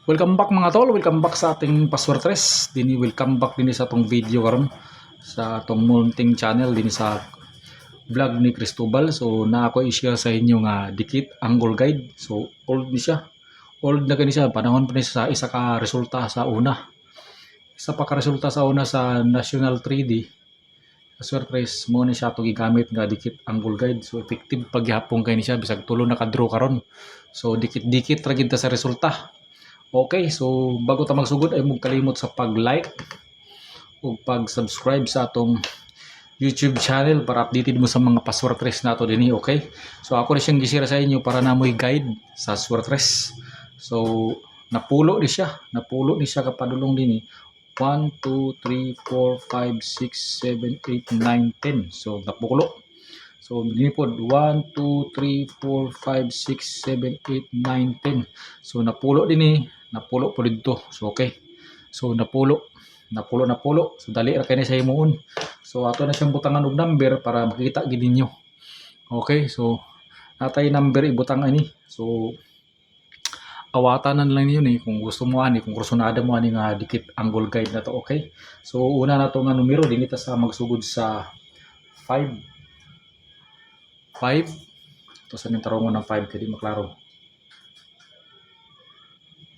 Welcome back mga tol, welcome back sa ating Paswertres. Welcome back din sa atong video karon sa atong munting channel din sa vlog ni Cristobal. So na ako i-share sa inyo nga dikit angle guide. So old ni siya. Old na kani siya, panahon pa ni sa isa ka resulta sa una. Isa pa ka resulta sa una sa National 3D. Paswertres mo ni siya to gigamit nga dikit angle guide. So effective pagyapon kay ni siya bisag tulo na ka-draw karon. So dikit-dikit ra gid ta sa resulta. Okay, so bago ta magsugod ay mong kalimot sa pag-like o pag-subscribe sa atong YouTube channel para updated mo sa mga paswertres nato dinhi, okay? So ako na siyang gisira sa inyo para namoy guide sa swertres. So napulo ni siya kapadulong dinhi. 1 2 3 4 5 6 7 8 9 10. So napulo. So dinhi pod 1 2 3 4 5 6 7 8 9 10. So napulo dinhi, napulo po dito. So okay. So napulo. So dali ra kay ni sa himuon. So ato na siyang butangan og number para makita gid ninyo. Okay, so natay number ibutang ani. So awatanan lang niyo ni kung gusto mo ani, kung kursunada mo ani nga dikit angle guide na to, okay? So una na to nga numero dinhi ta sa magsugod sa 5. 5. Ito sa nintarongo ng 5 kaya di maklaro.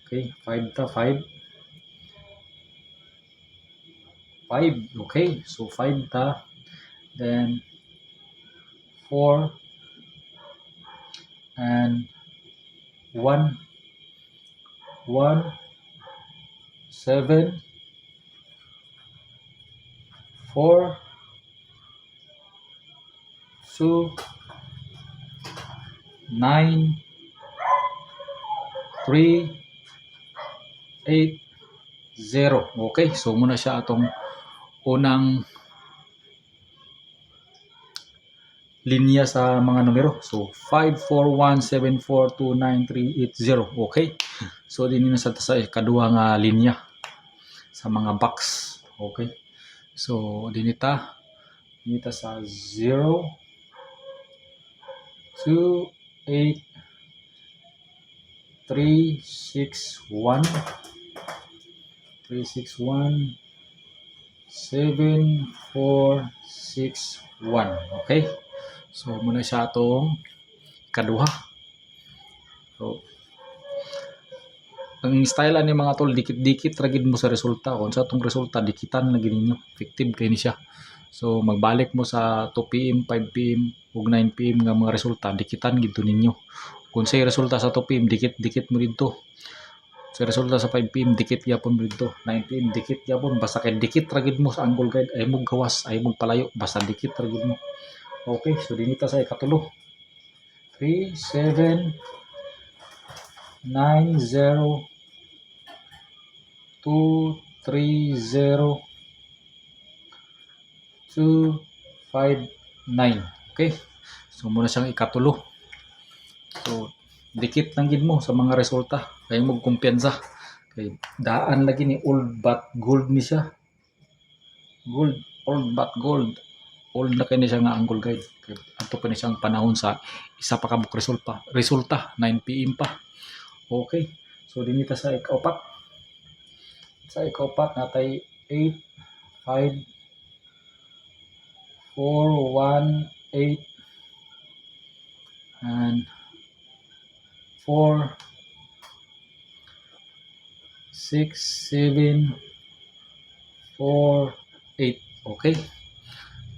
Okay, 5 ta, 5. 5, okay. So 5 ta. Then 4 and 1. 1 7 4 2 9 3 8 0. Okay, so muna siya atong unang linya sa mga numero. So 5 4 1 7 4 2 9 3 8 0. Okay. So dinhi na sa kaduha nga linya sa mga box. Okay. So dinita sa 0 2 8 3 6 1 3 6 1 7 4 6 1. Okay. So muna siya atong kaduha. So ang style ani mga tol, dikit-dikit ra gid mo sa resulta. Kung sa atong resulta dikitan lagi ninyo, effective kay ni siya. So magbalik mo sa 2 PM, 5 PM ug 9 PM nga mga resulta, dikitan gid ninyo. Kung say resulta sa 2 PM, dikit-dikit mo dito. Sa resulta sa 5 PM, dikit gyapon mo dito. 9 PM, dikit gyapon. Basta kay dikit ra gid mo sa angle guide, ay mo gawas, ay mo palayo, basta dikit ra gid mo. Okay, so dinita sa ikatulo. 3 7 9 0 2 3 0 2 5 9. Okay, so muna siyang ikatulo. So dikit lang gid mo sa mga resulta kay mo kumpiyansa kay daan lagi ni old but gold ni siya. Old but gold. Old na kay ni siya nga angle guide. Kay ato pa ni siyang panahon sa isa pa ka buk resulta 9 PM pa. Okay, so dinita sa ikaupat. Sa ikaupat natay 8 5 4 1 8 and 4 6 7 4 8. Okay,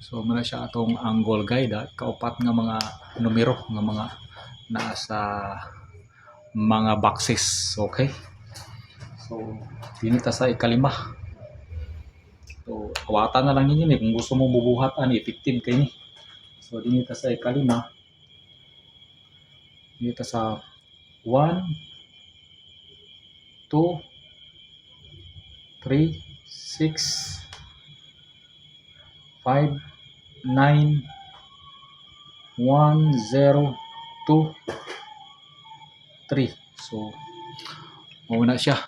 so muna siya atong angle guide kaupat nga mga numero nga mga nasa mga boxes. Okay, so dinita sa ikalima. So awatan na lang ninyo ni kung gusto mo bubuhat ani effective kay ni. So dinita sa ikalima. Dito sa 1 2 3 6 5 9 1 0 2 3. So mauna siya.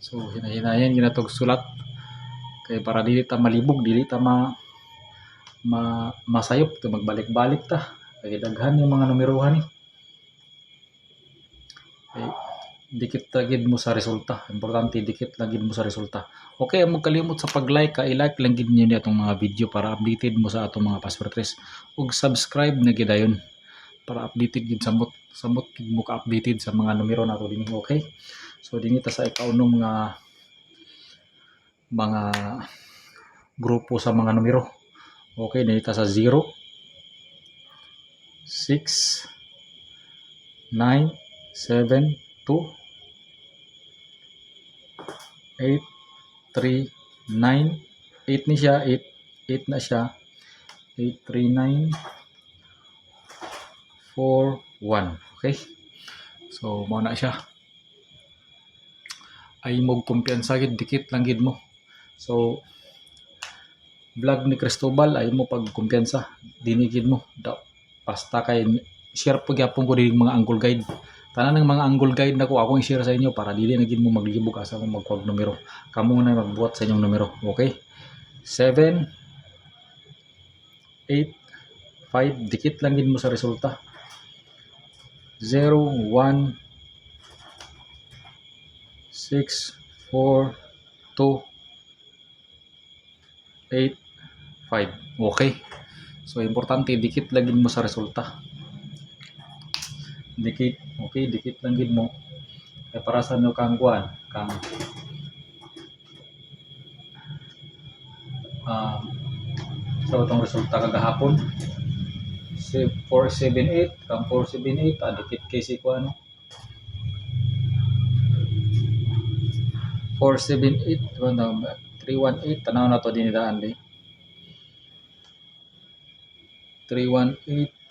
So hinahinayan ginatog sulat kay para dili ta malibog, dili ta masayop kay magbalik-balik ta kay daghan yung mga numerohan ni. Okay. dikit lagid mo sa resulta. Importante dikit lagid mo sa resulta. Okay, mo kalimot sa pag-like ka, i-like lang gid niyo atong mga video para updated mo sa atong mga password trace. Ug subscribe na gid ayon para updated gid samot gid mo ka updated sa mga numero nato dinhi. Okay? So dinhi ta sa ikaunom nga mga grupo sa mga numero. Okay, dinhi ta sa 0 6 9 7 2 8 3 9 8 ni siya 8 na siya 8 3 9 4 1. Okay, so mo na siya ay mo kumpiyansa gid dikit lang gid mo. So vlog ni Cristobal ay mo pag kumpiyansa dinigid mo basta kay share po gyapon ko din mga angle guide. Tanan ng mga angle guide nako akong i-share sa inyo para dili na gid mo maglibog asa mo magkuha numero. Kamo na magbuhat sa inyong numero. Okay? 7 8 5 dikit lang gid mo sa resulta. 0 1 6 4 2 8 5. Okay? So importante dikit lang gid mo sa resulta. Dikit, okay, dikit lang gid mo. Kay para sa no kang kuan, kang sa itong resulta kagahapon. 478, kang 478, dikit kay si kuan 478, 318, tanaw na to dinidaan di. 318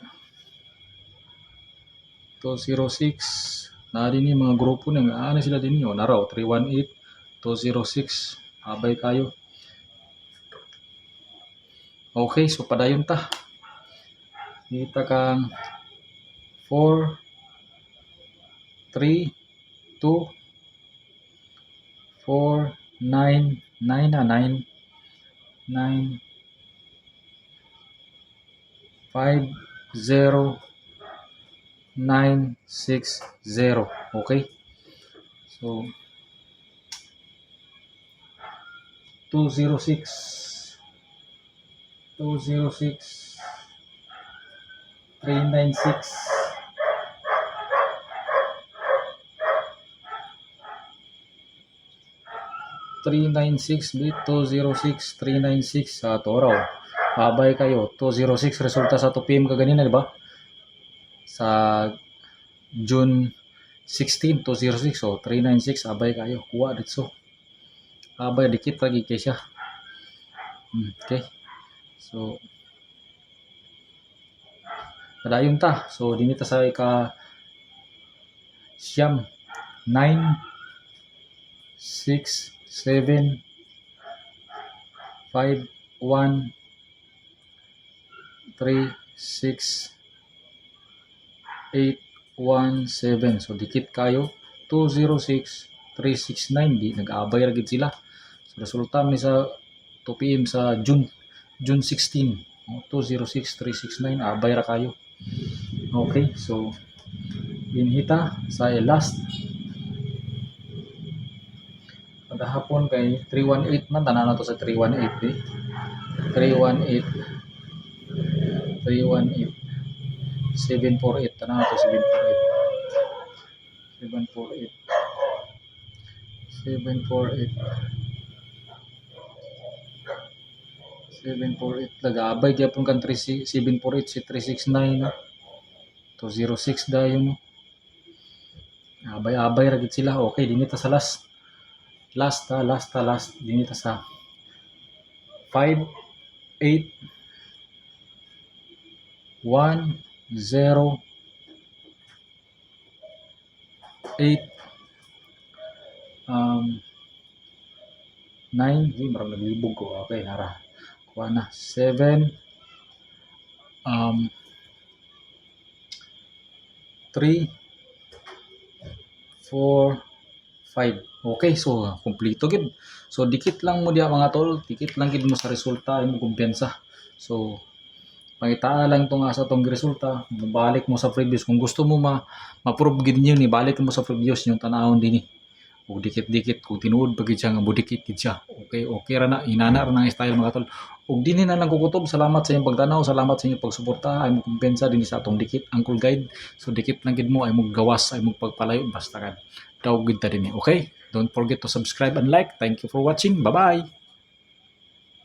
206 na din yung mga grupo na ano sila din yun naraw 318 206 abay kayo. Okay, so padayon ta kita kang 4 3 2 4 9 9 na 9 9 5 0 9 6 0. Okay, so 206 206 396 396 bit 206 396 sa Toraw. Abay kayo 206 resulta sa 2 PM kaganina di ba? Sa June 16 206 so 396 abay kayo kuha dito. Abay dikit lagi kay siya. Okay. So padayon ta. So dinhi ta sa ika siyam 9 6 7 5 1 3 6 8 1 7. So dikit kayo 206 369 di nag-abay ra gid sila. So resulta mi sa 2 PM sa June 16 206 369 abay ra kayo. Okay, so inhita sa last kagahapon kay 318 man tanan na to sa 318 eh. 318 318 748 tanan na to 748 748 748 lagabay gyapon kan 748 si 369 no 206 dayon no abay ra gid sila. Okay, dinhi ta sa last dinhi ta sa 5 8 1 0 8 9 di marang naglibog ko. Okay, nara kuha na 7 3 4 5. Okay, so kompleto gid. So dikit lang mo diha mga tol, dikit lang gid mo sa resulta imo kumpiyansa. So Pangitaan lang itong asa itong resulta. Balik mo sa previous. Kung gusto mo ma-prove gid niyo ni, balik mo sa previous yung tanawon din o dikit-dikit kung tinuod pa gid siya nga budikit gid siya. Okay, okay ra na inana ra nang style mga tol. Ug dinhi na lang kukutob. Salamat sa inyong pagtanaw, salamat sa inyong pagsuporta. Ay mo kumpensa dinhi sa atong dikit Uncle Guide. So dikit lang gid mo ay mo gawas ay mo pagpalayo basta kan. Daw gid ta dinhi. Okay? Don't forget to subscribe and like. Thank you for watching. Bye-bye.